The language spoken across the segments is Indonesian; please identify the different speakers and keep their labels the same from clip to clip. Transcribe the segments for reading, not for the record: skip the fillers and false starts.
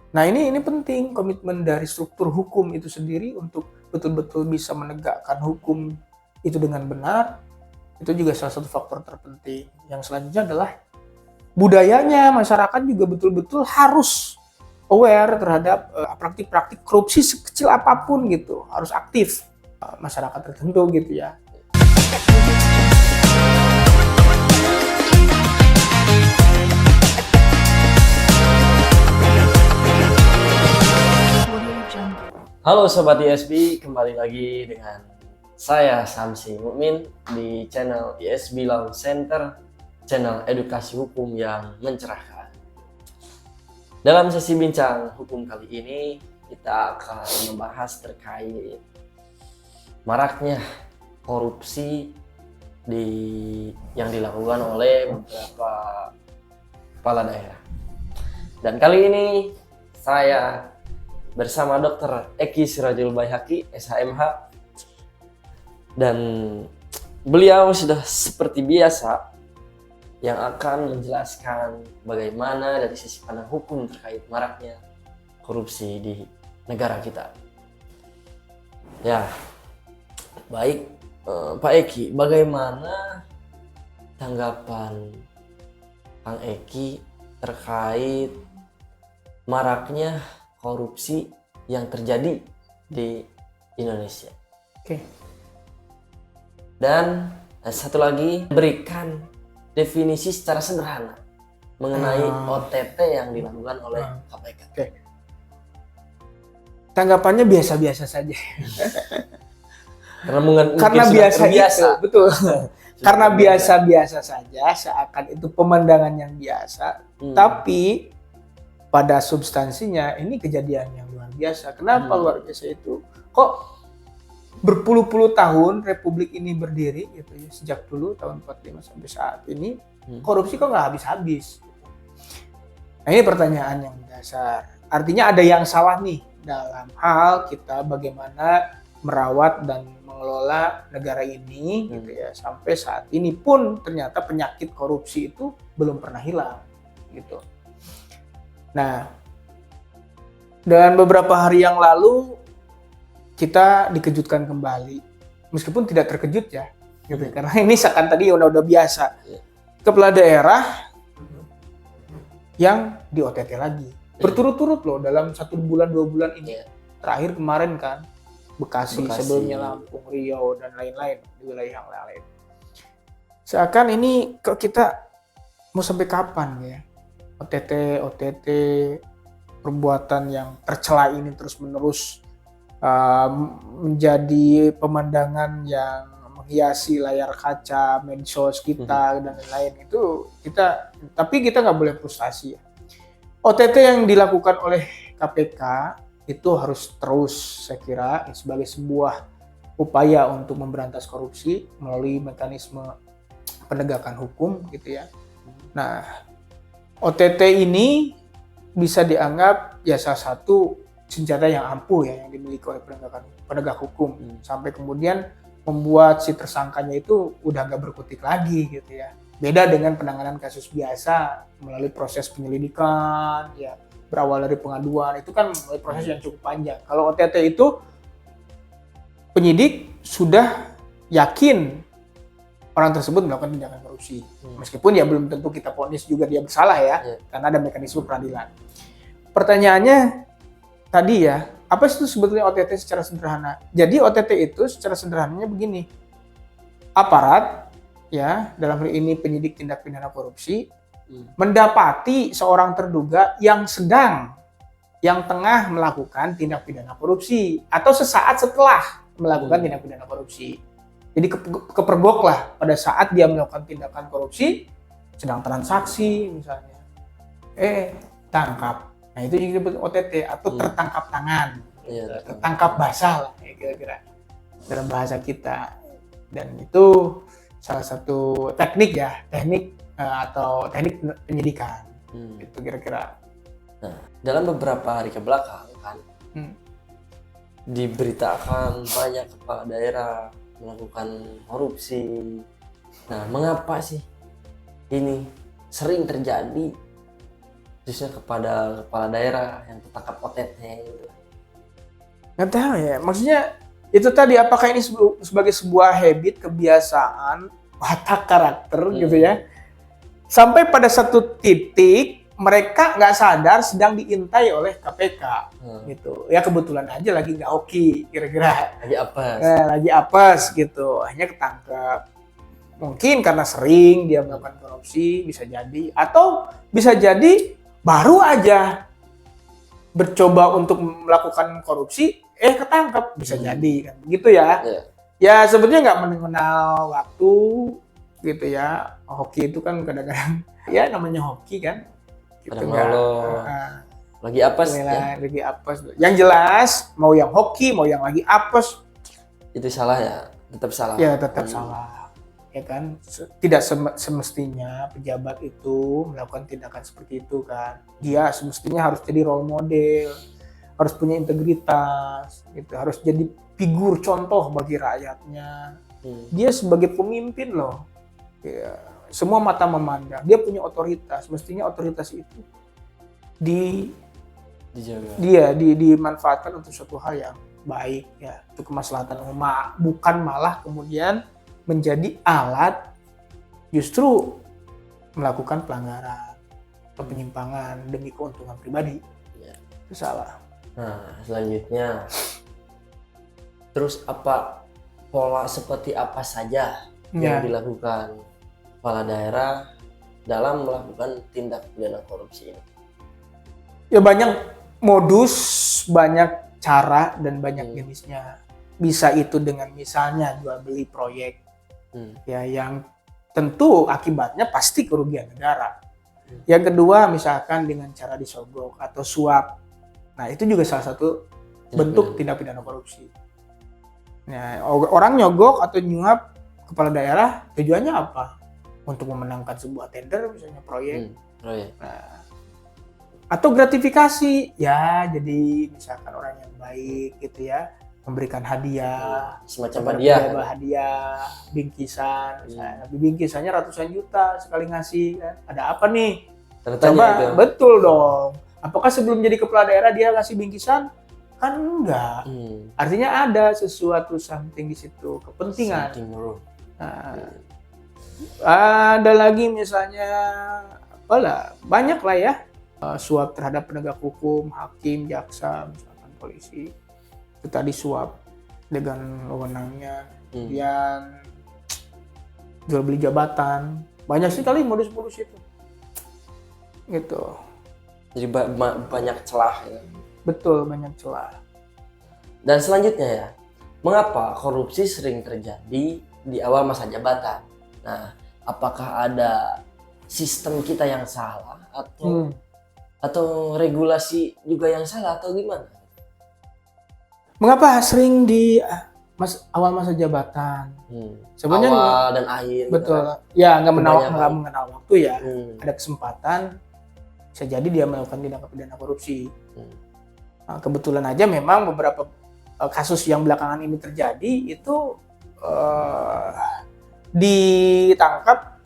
Speaker 1: Nah, ini penting komitmen dari struktur hukum itu sendiri untuk betul-betul bisa menegakkan hukum itu dengan benar. Itu juga salah satu faktor terpenting. Yang selanjutnya adalah budayanya, masyarakat juga betul-betul harus aware terhadap praktik-praktik korupsi sekecil apapun gitu, harus aktif masyarakat tertentu gitu ya.
Speaker 2: Halo Sobat ISB, kembali lagi dengan saya Samsi Mukmin di channel ISB Law Center, channel edukasi hukum yang mencerahkan. Dalam sesi bincang hukum kali ini, kita akan membahas terkait maraknya korupsi yang dilakukan oleh beberapa kepala daerah. Dan kali ini saya bersama Dr. Eki Sirajul Baihaqi, SHMH, dan beliau sudah seperti biasa yang akan menjelaskan bagaimana dari sisi pandang hukum terkait maraknya korupsi di negara kita. Ya, baik Pak Eki, bagaimana tanggapan Kang Eki terkait maraknya korupsi yang terjadi di Indonesia?
Speaker 1: Oke.
Speaker 2: Dan satu lagi, berikan definisi secara sederhana mengenai OTT yang dilakukan oleh KPK.
Speaker 1: Oke. Tanggapannya biasa-biasa saja. Karena biasa itu, betul. Karena biasa-biasa saja, seakan itu pemandangan yang biasa, tapi pada substansinya ini kejadian yang luar biasa. Kenapa luar biasa itu? Kok berpuluh-puluh tahun Republik ini berdiri gitu ya, sejak dulu tahun 45 sampai saat ini korupsi kok nggak habis-habis? Nah, ini pertanyaan yang dasar. Artinya ada yang salah nih dalam hal kita bagaimana merawat dan mengelola negara ini gitu ya, sampai saat ini pun ternyata penyakit korupsi itu belum pernah hilang gitu. Nah, dan beberapa hari yang lalu kita dikejutkan kembali, meskipun tidak terkejut ya, gitu. Karena ini seakan tadi udah biasa. Kepala daerah yang di OTT lagi, berturut-turut loh dalam 1 bulan 2 bulan ini. Terakhir kemarin kan Bekasi, sebelumnya Lampung, Riau dan lain-lain di wilayah yang lain. Seakan ini kok kita mau sampai kapan ya? OTT perbuatan yang tercela ini terus-menerus menjadi pemandangan yang menghiasi layar kaca, medsos kita dan lain-lain itu tapi kita nggak boleh frustasi ya. OTT yang dilakukan oleh KPK itu harus terus, saya kira, sebagai sebuah upaya untuk memberantas korupsi melalui mekanisme penegakan hukum gitu ya. Nah, OTT ini bisa dianggap ya salah satu senjata yang ampuh ya yang dimiliki oleh penegak hukum sampai kemudian membuat si tersangkanya itu udah nggak berkutik lagi gitu ya. Beda dengan penanganan kasus biasa melalui proses penyelidikan ya, berawal dari pengaduan itu kan melalui proses yang cukup panjang. Kalau OTT itu penyidik sudah yakin orang tersebut melakukan tindakan korupsi. Meskipun ya belum tentu kita vonis juga dia bersalah ya, karena ada mekanisme peradilan. Pertanyaannya tadi ya, apa itu sebetulnya OTT secara sederhana? Jadi OTT itu secara sederhananya begini. Aparat ya, dalam hal ini penyidik tindak pidana korupsi mendapati seorang terduga yang tengah melakukan tindak pidana korupsi atau sesaat setelah melakukan tindak pidana korupsi. Jadi kepergok lah pada saat dia melakukan tindakan korupsi, sedang transaksi misalnya, tangkap. Nah itu disebut OTT atau tertangkap tangan, tertangkap basah lah ya, kira-kira dalam bahasa kita. Dan itu salah satu teknik atau teknik penyidikan, itu kira-kira.
Speaker 2: Nah, dalam beberapa hari kebelakang kan diberitakan banyak kepala daerah melakukan korupsi. Nah, mengapa sih ini sering terjadi khususnya kepada kepala daerah yang tertangkap OTT gitu.
Speaker 1: Nggak tahu ya, maksudnya itu tadi apakah ini sebagai sebuah habit, kebiasaan, watak karakter gitu ya, sampai pada satu titik mereka nggak sadar sedang diintai oleh KPK gitu. Ya kebetulan aja lagi nggak hoki kira-kira.
Speaker 2: Lagi apes.
Speaker 1: Lagi apes gitu, akhirnya ketangkep. Mungkin karena sering dia melakukan korupsi, bisa jadi. Atau bisa jadi baru aja bercoba untuk melakukan korupsi, ketangkep. Bisa jadi kan, gitu ya. Ya sebetulnya nggak mengenal waktu gitu ya. Hoki itu kan kadang-kadang, ya namanya hoki kan. Gitu
Speaker 2: lagi apes ya?
Speaker 1: Lagi apes. Yang jelas mau yang hoki mau yang lagi apes
Speaker 2: itu salah ya, tetap salah
Speaker 1: ya, tetap salah ya kan. Tidak semestinya pejabat itu melakukan tindakan seperti itu kan. Dia semestinya harus jadi role model, harus punya integritas gitu, harus jadi figur contoh bagi rakyatnya. Dia sebagai pemimpin loh ya. Semua mata memandang, dia punya otoritas, mestinya otoritas itu dijaga. Dimanfaatkan untuk suatu hal yang baik ya, untuk kemaslahatan umat, bukan malah kemudian menjadi alat justru melakukan pelanggaran atau penyimpangan demi keuntungan pribadi. Ya, itu salah.
Speaker 2: Nah, selanjutnya terus apa pola seperti apa saja yang dilakukan kepala daerah dalam melakukan tindak pidana korupsi ini?
Speaker 1: Ya banyak modus, banyak cara dan banyak jenisnya. Bisa itu dengan misalnya jual beli proyek, ya yang tentu akibatnya pasti kerugian negara. Yang kedua misalkan dengan cara disogok atau suap. Nah itu juga salah satu bentuk tindak pidana korupsi. Nah, orang nyogok atau nyuap kepala daerah tujuannya apa? Untuk memenangkan sebuah tender misalnya proyek. Nah, atau gratifikasi ya, jadi misalkan orang yang baik gitu ya, memberikan hadiah,
Speaker 2: semacam
Speaker 1: hadiah bingkisan misalnya. Bingkisannya ratusan juta sekali ngasih kan. Ada apa nih? Coba itu. Betul dong. Apakah sebelum jadi kepala daerah dia ngasih bingkisan? Kan enggak. Artinya ada sesuatu something di situ, kepentingan. Ada lagi misalnya apalah, banyak lah ya, suap terhadap penegak hukum, hakim, jaksa, misalkan polisi. Itu tadi suap dengan wewenangnya, kemudian jual beli jabatan. Banyak sekali modus-modus itu. Gitu.
Speaker 2: Jadi banyak celah ya.
Speaker 1: Betul, banyak celah.
Speaker 2: Dan selanjutnya ya, mengapa korupsi sering terjadi di awal masa jabatan? Nah, apakah ada sistem kita yang salah atau regulasi juga yang salah atau gimana?
Speaker 1: Mengapa sering di awal masa jabatan?
Speaker 2: Sebenarnya awal dan akhir.
Speaker 1: Betul. Gitu kan? Ya nggak mengenal waktu ya. Ada kesempatan, bisa jadi dia melakukan tindak pidana korupsi. Nah, kebetulan aja memang beberapa kasus yang belakangan ini terjadi itu ditangkap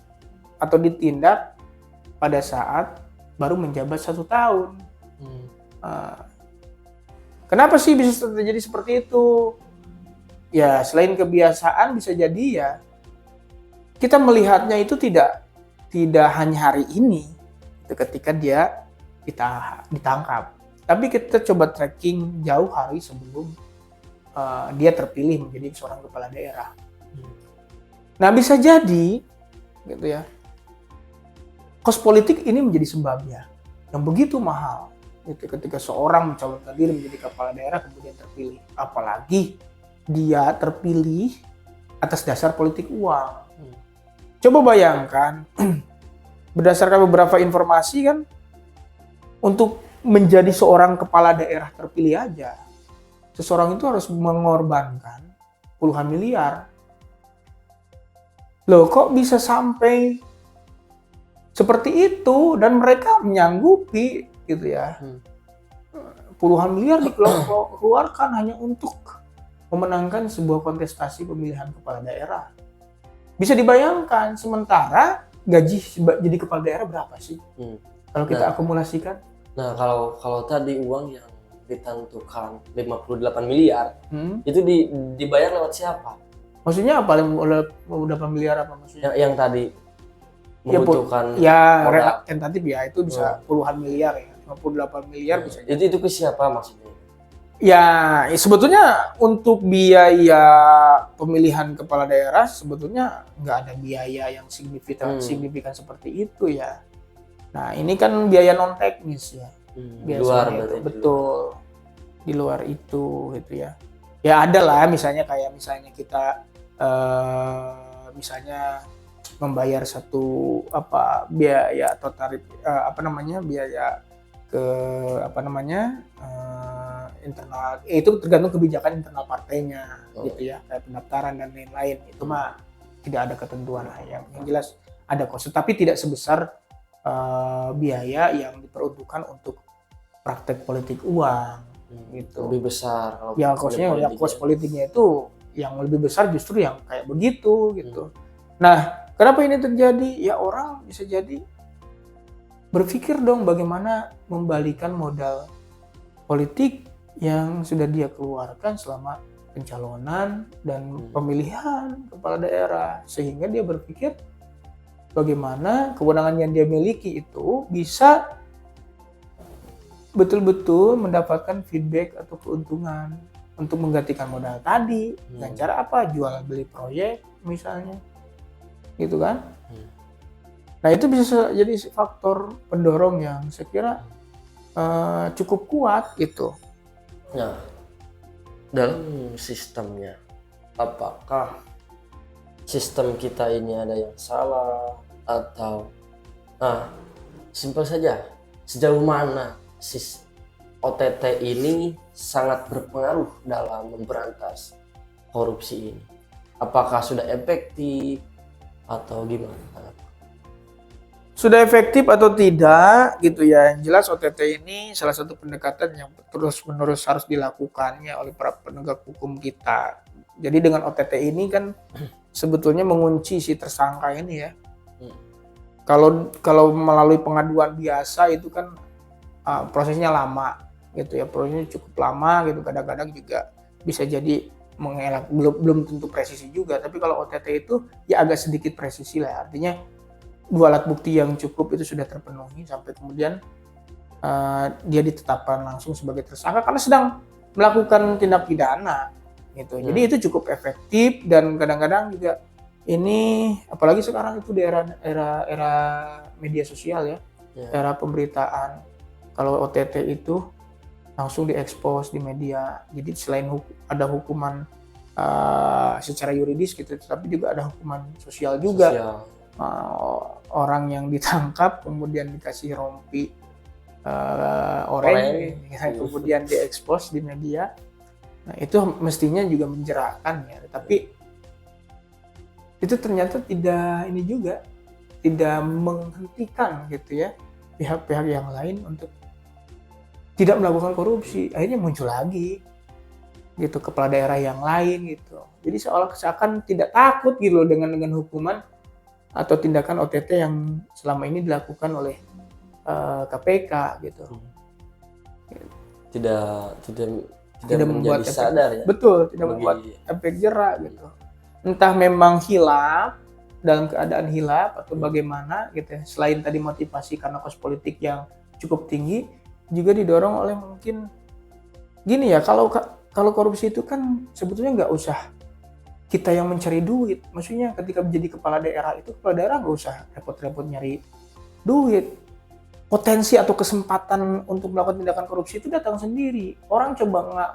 Speaker 1: atau ditindak pada saat baru menjabat 1 tahun. Kenapa sih bisa terjadi seperti itu? Ya selain kebiasaan bisa jadi ya kita melihatnya itu tidak hanya hari ini ketika dia ditangkap, tapi kita coba tracking jauh hari sebelum dia terpilih menjadi seorang kepala daerah. Nah bisa jadi gitu ya, kos politik ini menjadi sebabnya yang begitu mahal gitu, ketika seorang mencalonkan diri menjadi kepala daerah kemudian terpilih, apalagi dia terpilih atas dasar politik uang. Coba bayangkan berdasarkan beberapa informasi kan, untuk menjadi seorang kepala daerah terpilih aja seseorang itu harus mengorbankan puluhan miliar. Loh kok bisa sampai seperti itu dan mereka menyanggupi gitu ya. Puluhan miliar dikeluarkan hanya untuk memenangkan sebuah kontestasi pemilihan kepala daerah. Bisa dibayangkan, sementara gaji jadi kepala daerah berapa sih? Kalau kita akumulasikan.
Speaker 2: Nah, kalau tadi uang yang ditentukan 58 miliar, itu dibayar lewat siapa?
Speaker 1: Maksudnya apa? 58 miliar apa maksudnya?
Speaker 2: Yang tadi membutuhkan
Speaker 1: tentatif ya, itu bisa puluhan miliar ya. 58 miliar bisa.
Speaker 2: Itu ke siapa maksudnya?
Speaker 1: Ya, sebetulnya untuk biaya pemilihan kepala daerah sebetulnya nggak ada biaya yang signifikan seperti itu ya. Nah, ini kan biaya non teknis ya. Biasanya itu betul di luar itu gitu ya. Ya ada lah misalnya kita misalnya membayar satu biaya atau tarif biaya ke internal, itu tergantung kebijakan internal partainya gitu ya, kayak pendaftaran dan lain-lain. Itu mah tidak ada ketentuan lah yang jelas ada kos, tapi tidak sebesar biaya yang diperuntukkan untuk praktek politik uang gitu.
Speaker 2: Lebih besar kalau
Speaker 1: ya kosnya ya kos politiknya itu yang lebih besar justru yang kayak begitu gitu. Nah, kenapa ini terjadi? Ya orang bisa jadi berpikir dong bagaimana membalikan modal politik yang sudah dia keluarkan selama pencalonan dan pemilihan kepala daerah, sehingga dia berpikir bagaimana kewenangan yang dia miliki itu bisa betul-betul mendapatkan feedback atau keuntungan untuk menggantikan modal tadi. Dengan cara apa? Jual beli proyek misalnya, gitu kan? Nah, itu bisa jadi faktor pendorong yang saya kira cukup kuat gitu.
Speaker 2: Nah, dalam sistemnya, apakah sistem kita ini ada yang salah atau simpel saja, sejauh mana OTT ini sangat berpengaruh dalam memberantas korupsi ini? Apakah sudah efektif atau gimana?
Speaker 1: Sudah efektif atau tidak gitu ya. Yang jelas OTT ini salah satu pendekatan yang terus-menerus harus dilakukannya oleh para penegak hukum kita. Jadi dengan OTT ini kan sebetulnya mengunci si tersangka ini ya. Kalau melalui pengaduan biasa itu kan prosesnya lama gitu ya. Prosesnya cukup lama gitu. Kadang-kadang juga bisa jadi mengelak, belum tentu presisi juga. Tapi kalau OTT itu ya agak sedikit presisi lah. Artinya dua alat bukti yang cukup itu sudah terpenuhi sampai kemudian dia ditetapkan langsung sebagai tersangka karena sedang melakukan tindak pidana gitu. Jadi itu cukup efektif dan kadang-kadang juga ini apalagi sekarang itu di era media sosial ya, era pemberitaan. Kalau OTT itu langsung diekspos di media. Jadi selain ada hukuman secara yuridis gitu, tapi juga ada hukuman sosial juga. Orang yang ditangkap kemudian dikasih rompi oranye, kemudian diekspos di media. Nah, itu mestinya juga menjerahkan ya, tapi itu ternyata tidak menghentikan gitu ya pihak-pihak yang lain untuk tidak melakukan korupsi. Akhirnya muncul lagi gitu kepala daerah yang lain gitu. Jadi seakan tidak takut gitu loh dengan hukuman atau tindakan OTT yang selama ini dilakukan oleh KPK gitu.
Speaker 2: Tidak membuat sadar ya.
Speaker 1: Betul, tidak membuat efek jerak gitu. Entah memang hilaf, dalam keadaan hilaf atau bagaimana gitu ya. Selain tadi motivasi karena kos politik yang cukup tinggi, juga didorong oleh mungkin gini ya, kalau korupsi itu kan sebetulnya nggak usah kita yang mencari duit. Maksudnya ketika menjadi kepala daerah itu, kepala daerah nggak usah repot-repot nyari duit. Potensi atau kesempatan untuk melakukan tindakan korupsi itu datang sendiri. Orang coba nggak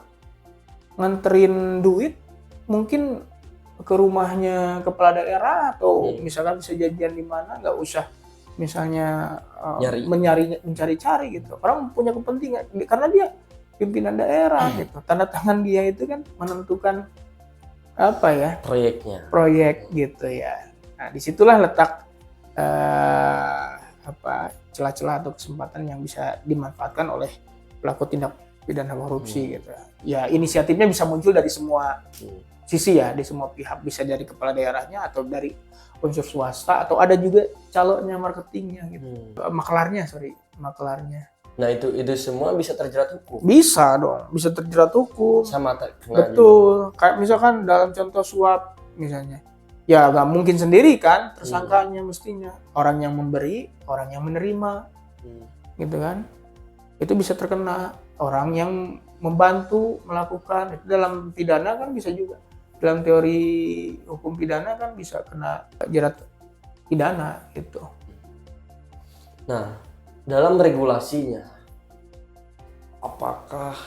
Speaker 1: nganterin duit, mungkin ke rumahnya kepala daerah atau misalkan bisa janjian di mana, nggak usah misalnya mencari-cari gitu. Orang punya kepentingan karena dia pimpinan daerah gitu. Tanda tangan dia itu kan menentukan proyek gitu ya. Nah, disitulah letak celah-celah atau kesempatan yang bisa dimanfaatkan oleh pelaku tindak pidana korupsi gitu. Ya inisiatifnya bisa muncul dari semua sisi ya, di semua pihak, bisa dari kepala daerahnya atau dari unsur swasta atau ada juga calonnya marketingnya gitu. Maklarnya.
Speaker 2: Nah itu semua bisa terjerat hukum.
Speaker 1: Bisa dong, bisa terjerat hukum.
Speaker 2: Sama kena
Speaker 1: betul juga. Kayak misalkan dalam contoh suap misalnya, ya nggak mungkin sendiri kan tersangkanya, mestinya orang yang memberi, orang yang menerima, gitu kan. Itu bisa terkena, orang yang membantu melakukan. Itu dalam pidana kan bisa juga, dalam teori hukum pidana kan bisa kena jerat pidana gitu.
Speaker 2: Nah, dalam regulasinya, apakah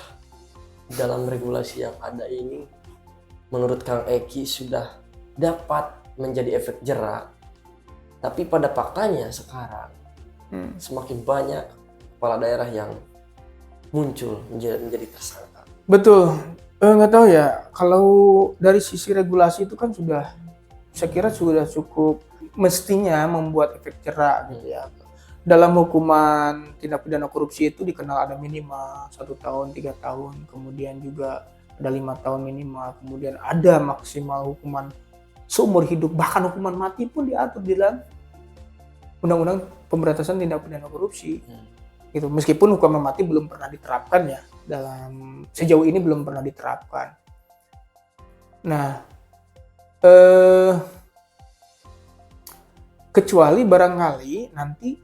Speaker 2: dalam regulasi yang ada ini menurut Kang Eki sudah dapat menjadi efek jerak? Tapi pada faktanya sekarang semakin banyak kepala daerah yang muncul menjadi tersangka.
Speaker 1: Betul. Nggak tahu ya, kalau dari sisi regulasi itu kan sudah, saya kira sudah cukup mestinya membuat efek jerak gitu ya. Dalam hukuman tindak pidana korupsi itu dikenal ada minimal 1 tahun, 3 tahun, kemudian juga ada 5 tahun minimal, kemudian ada maksimal hukuman seumur hidup, bahkan hukuman mati pun diatur di dalam Undang-Undang Pemberantasan Tindak Pidana Korupsi. Gitu. Meskipun hukuman mati belum pernah diterapkan ya, dalam sejauh ini belum pernah diterapkan. Nah, kecuali barangkali nanti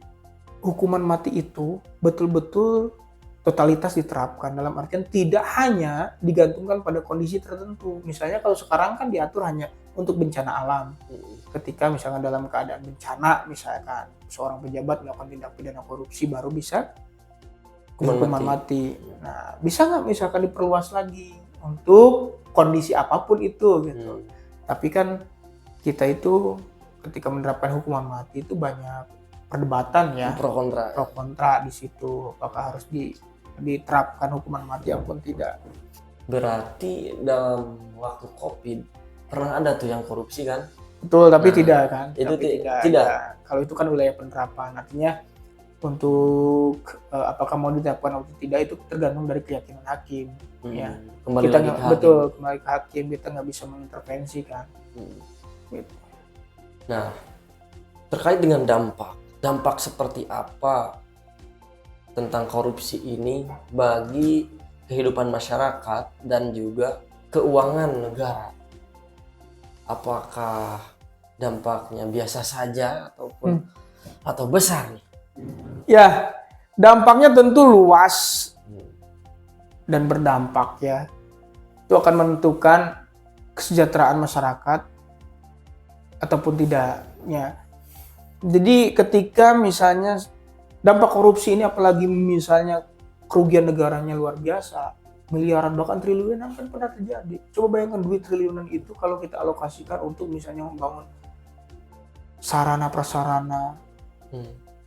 Speaker 1: hukuman mati itu betul-betul totalitas diterapkan, dalam artian tidak hanya digantungkan pada kondisi tertentu. Misalnya kalau sekarang kan diatur hanya untuk bencana alam. Ketika misalkan dalam keadaan bencana, misalkan seorang pejabat melakukan tindak pidana korupsi baru bisa hukuman mati. Nah, bisa nggak misalkan diperluas lagi untuk kondisi apapun itu gitu. Tapi kan kita itu ketika menerapkan hukuman mati itu banyak perdebatan ya, pro kontra di situ, apakah harus diterapkan hukuman mati ataupun tidak.
Speaker 2: Berarti dalam waktu Covid pernah ada tuh yang korupsi kan?
Speaker 1: Betul, tapi tidak kan?
Speaker 2: Itu
Speaker 1: tidak.
Speaker 2: Ya.
Speaker 1: Kalau itu kan wilayah penerapan, artinya untuk apakah mau diterapkan atau tidak itu tergantung dari keyakinan hakim. Ya.
Speaker 2: Kembali
Speaker 1: kita
Speaker 2: lagi ke
Speaker 1: betul, kembali ke hakim, kita nggak bisa mengintervensi kan. Gitu.
Speaker 2: Nah, terkait dengan dampak seperti apa tentang korupsi ini bagi kehidupan masyarakat dan juga keuangan negara? Apakah dampaknya biasa saja ataupun atau besar nih?
Speaker 1: Ya, dampaknya tentu luas dan berdampak ya. Itu akan menentukan kesejahteraan masyarakat ataupun tidaknya. Jadi ketika misalnya dampak korupsi ini, apalagi misalnya kerugian negaranya luar biasa, miliaran bahkan triliunan kan pernah terjadi. Coba bayangkan duit triliunan itu kalau kita alokasikan untuk misalnya membangun sarana prasarana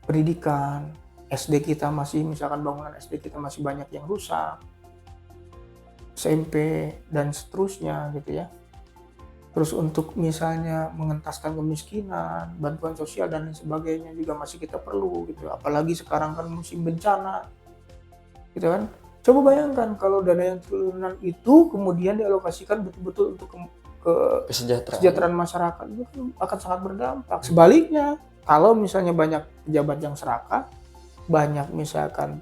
Speaker 1: pendidikan, SD kita masih, misalkan bangunan SD kita masih banyak yang rusak, SMP dan seterusnya gitu ya. Terus untuk misalnya mengentaskan kemiskinan, bantuan sosial dan lain sebagainya juga masih kita perlu gitu. Apalagi sekarang kan musim bencana, gitu kan. Coba bayangkan kalau dana yang triliunan itu kemudian dialokasikan betul-betul untuk ke kesejahteraan masyarakat, itu kan akan sangat berdampak. Sebaliknya, kalau misalnya banyak pejabat yang serakah, banyak misalkan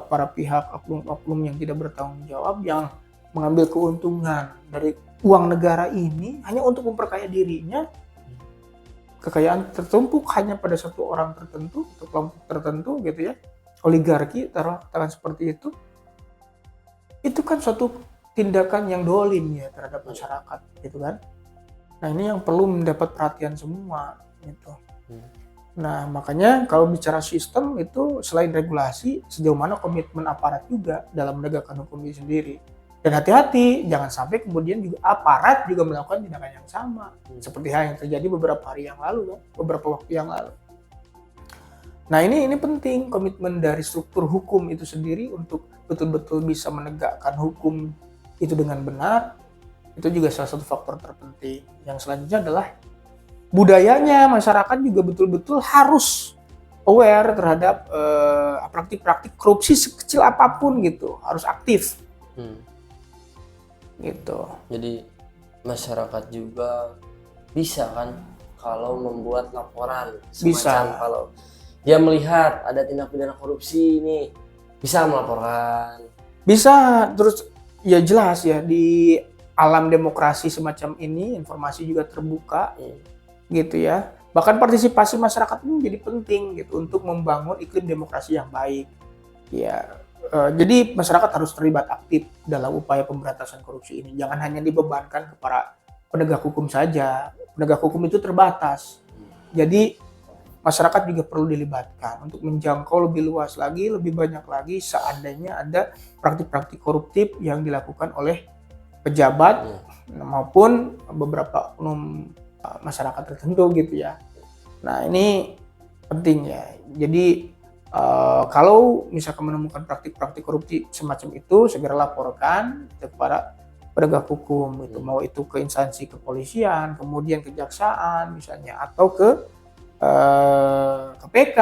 Speaker 1: para pihak oknum-oknum yang tidak bertanggung jawab yang mengambil keuntungan dari uang negara ini hanya untuk memperkaya dirinya, kekayaan tertumpuk hanya pada satu orang tertentu atau kelompok tertentu gitu ya, oligarki katakan seperti itu kan suatu tindakan yang dolim ya terhadap masyarakat gitu kan. Nah ini yang perlu mendapat perhatian semua gitu. Nah makanya kalau bicara sistem itu selain regulasi, sejauh mana komitmen aparat juga dalam menegakkan hukum itu sendiri. Dan hati-hati, jangan sampai kemudian juga aparat juga melakukan tindakan yang sama. Seperti hal yang terjadi beberapa hari yang lalu, kan? Beberapa waktu yang lalu. Nah ini penting, komitmen dari struktur hukum itu sendiri untuk betul-betul bisa menegakkan hukum itu dengan benar. Itu juga salah satu faktor terpenting. Yang selanjutnya adalah budayanya, masyarakat juga betul-betul harus aware terhadap praktik-praktik korupsi sekecil apapun gitu, harus aktif. gitu.
Speaker 2: Jadi masyarakat juga bisa kan kalau membuat laporan semacam
Speaker 1: Bisa.
Speaker 2: kalau dia melihat ada tindak pidana korupsi ini bisa melaporkan.
Speaker 1: Bisa, terus ya jelas ya di alam demokrasi semacam ini informasi juga terbuka gitu ya. Bahkan partisipasi masyarakat ini menjadi penting gitu untuk membangun iklim demokrasi yang baik. Ya, jadi masyarakat harus terlibat aktif dalam upaya pemberantasan korupsi ini. Jangan hanya dibebankan kepada penegak hukum saja. Penegak hukum itu terbatas. Jadi masyarakat juga perlu dilibatkan untuk menjangkau lebih luas lagi, lebih banyak lagi seandainya ada praktik-praktik koruptif yang dilakukan oleh pejabat maupun beberapa oknum masyarakat tertentu gitu ya. Nah ini penting ya. Jadi kalau misalkan menemukan praktik-praktik korupsi semacam itu, segera laporkan kepada penegak hukum itu, mau itu ke instansi kepolisian, kemudian kejaksaan misalnya, atau ke KPK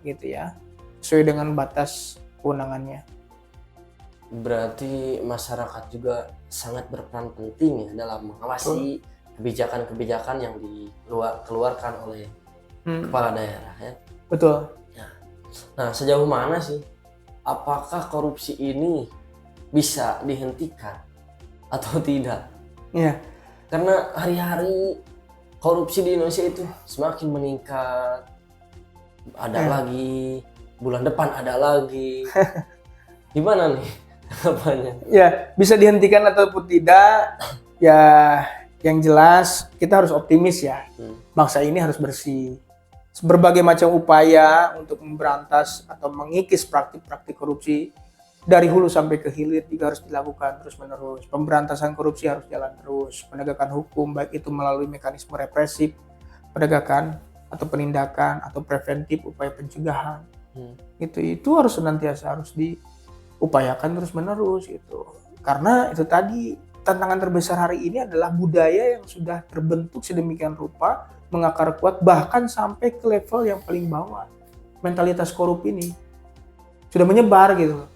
Speaker 1: gitu ya, sesuai dengan batas kewenangannya.
Speaker 2: Berarti masyarakat juga sangat berperan penting ya dalam mengawasi kebijakan-kebijakan yang dikeluarkan oleh kepala daerah ya.
Speaker 1: Betul.
Speaker 2: Nah, sejauh mana sih apakah korupsi ini bisa dihentikan atau tidak?
Speaker 1: Iya.
Speaker 2: Karena hari-hari korupsi di Indonesia itu semakin meningkat. Ada lagi, bulan depan ada lagi. Gimana nih tanggapannya?
Speaker 1: Ya, bisa dihentikan ataupun tidak, ya yang jelas kita harus optimis ya. Bangsa ini harus bersih. Berbagai macam upaya untuk memberantas atau mengikis praktik-praktik korupsi dari hulu sampai ke hilir juga harus dilakukan terus-menerus. Pemberantasan korupsi harus jalan terus. Penegakan hukum baik itu melalui mekanisme represif, penegakan atau penindakan atau preventif upaya pencegahan. Itu harus senantiasa harus diupayakan terus-menerus gitu. Karena itu tadi tantangan terbesar hari ini adalah budaya yang sudah terbentuk sedemikian rupa, mengakar kuat bahkan sampai ke level yang paling bawah. Mentalitas korup ini sudah menyebar gitu.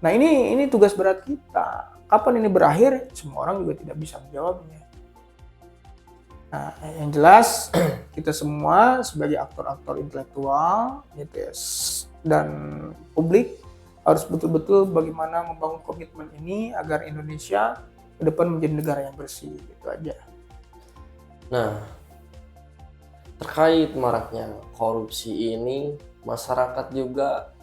Speaker 1: Nah ini tugas berat kita. Kapan ini berakhir? Semua orang juga tidak bisa menjawabnya. Nah yang jelas kita semua sebagai aktor-aktor intelektual gitu ya, dan publik harus betul-betul bagaimana membangun komitmen ini agar Indonesia ke depan menjadi negara yang bersih, gitu aja.
Speaker 2: Nah, terkait maraknya korupsi ini, masyarakat juga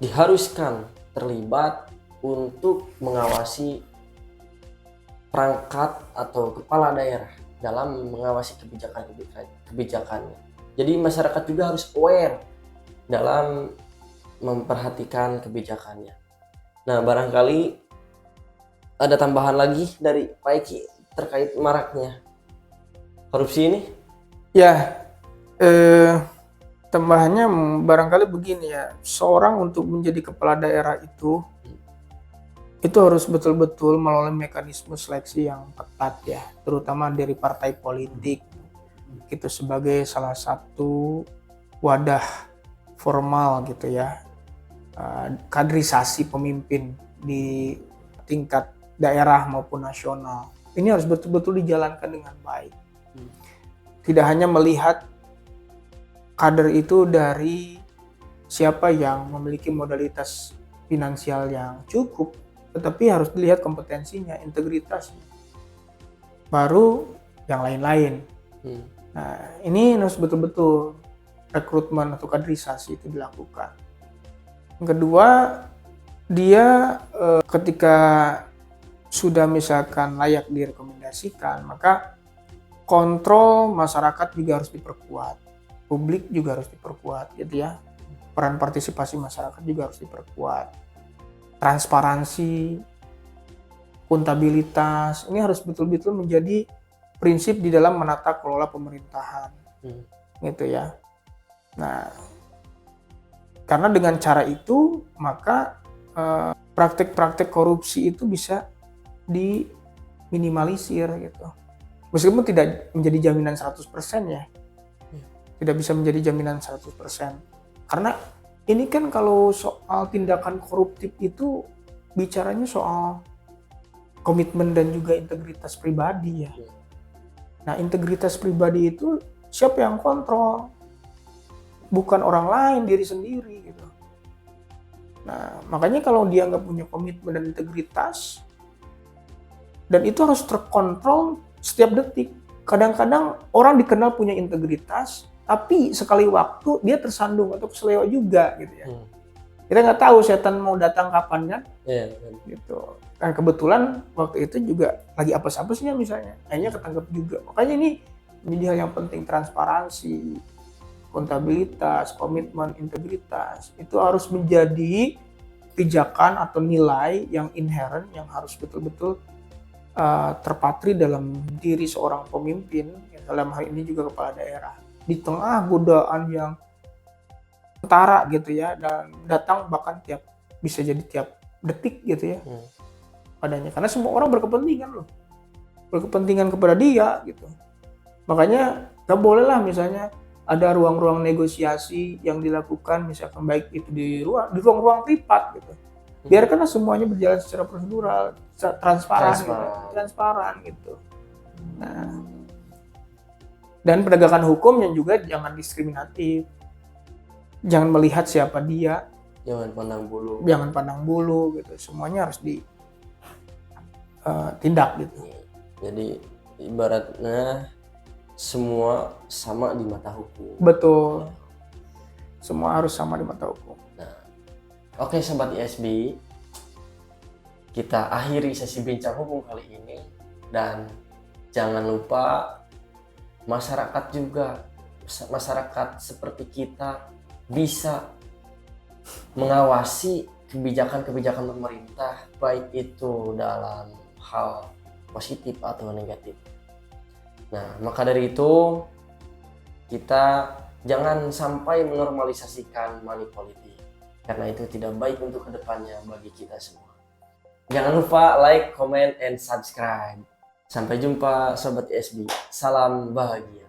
Speaker 2: diharuskan terlibat untuk mengawasi perangkat atau kepala daerah dalam mengawasi kebijakannya. Jadi masyarakat juga harus aware dalam memperhatikan kebijakannya. Nah, barangkali ada tambahan lagi dari Pak Eki terkait maraknya korupsi ini?
Speaker 1: Ya, tambahannya barangkali begini ya, seorang untuk menjadi kepala daerah itu harus betul-betul melalui mekanisme seleksi yang ketat ya, terutama dari partai politik. Itu sebagai salah satu wadah formal gitu ya, kaderisasi pemimpin di tingkat daerah maupun nasional. Ini harus betul-betul dijalankan dengan baik. Tidak hanya melihat kader itu dari siapa yang memiliki modalitas finansial yang cukup, tetapi harus dilihat kompetensinya, integritasnya. Baru yang lain-lain. Nah, ini harus betul-betul rekrutmen atau kaderisasi itu dilakukan. Yang kedua, dia ketika sudah misalkan layak direkomendasikan, maka kontrol masyarakat juga harus diperkuat. Publik juga harus diperkuat gitu ya. Peran partisipasi masyarakat juga harus diperkuat. Transparansi, akuntabilitas, ini harus betul-betul menjadi prinsip di dalam menata kelola pemerintahan. Gitu ya. Nah, karena dengan cara itu maka praktek-praktek korupsi itu bisa diminimalisir gitu. Meskipun tidak menjadi jaminan 100% ya. Tidak bisa menjadi jaminan 100%. Karena ini kan kalau soal tindakan koruptif itu bicaranya soal komitmen dan juga integritas pribadi ya. Nah, integritas pribadi itu siapa yang kontrol? Bukan orang lain, diri sendiri gitu. Nah, makanya kalau dia nggak punya komitmen dan integritas, dan itu harus terkontrol setiap detik. Kadang-kadang orang dikenal punya integritas, tapi sekali waktu dia tersandung atau keseleo juga gitu ya. Kita nggak tahu setan mau datang kapan kan? Gitu. Dan kebetulan waktu itu juga lagi apes-apesnya misalnya, akhirnya ketangkep juga. Makanya ini menjadi hal yang penting, transparansi, akuntabilitas, komitmen, integritas itu harus menjadi pijakan atau nilai yang inherent yang harus betul-betul terpatri dalam diri seorang pemimpin, dalam hal ini juga kepala daerah. Di tengah godaan yang ketara gitu ya, dan datang bahkan bisa jadi tiap detik gitu ya padanya, karena semua orang berkepentingan kepada dia gitu. Makanya nggak boleh lah misalnya ada ruang-ruang negosiasi yang dilakukan, misalkan baik itu di ruang-ruang privat gitu. Biarkanlah semuanya berjalan secara prosedural, transparan gitu. Nah, dan penegakan hukum yang juga jangan diskriminatif. Jangan melihat siapa dia.
Speaker 2: Jangan pandang bulu
Speaker 1: gitu. Semuanya harus ditindak gitu.
Speaker 2: Jadi ibaratnya semua sama di mata hukum.
Speaker 1: Betul. Semua harus sama di mata hukum.
Speaker 2: Oke Sobat ISB, kita akhiri sesi bincang hukum kali ini, dan jangan lupa masyarakat seperti kita bisa mengawasi kebijakan-kebijakan pemerintah, baik itu dalam hal positif atau negatif. Nah, maka dari itu kita jangan sampai menormalisasikan money politik, karena itu tidak baik untuk kedepannya bagi kita semua. Jangan lupa like, comment, and subscribe. Sampai jumpa Sobat ISB. Salam bahagia.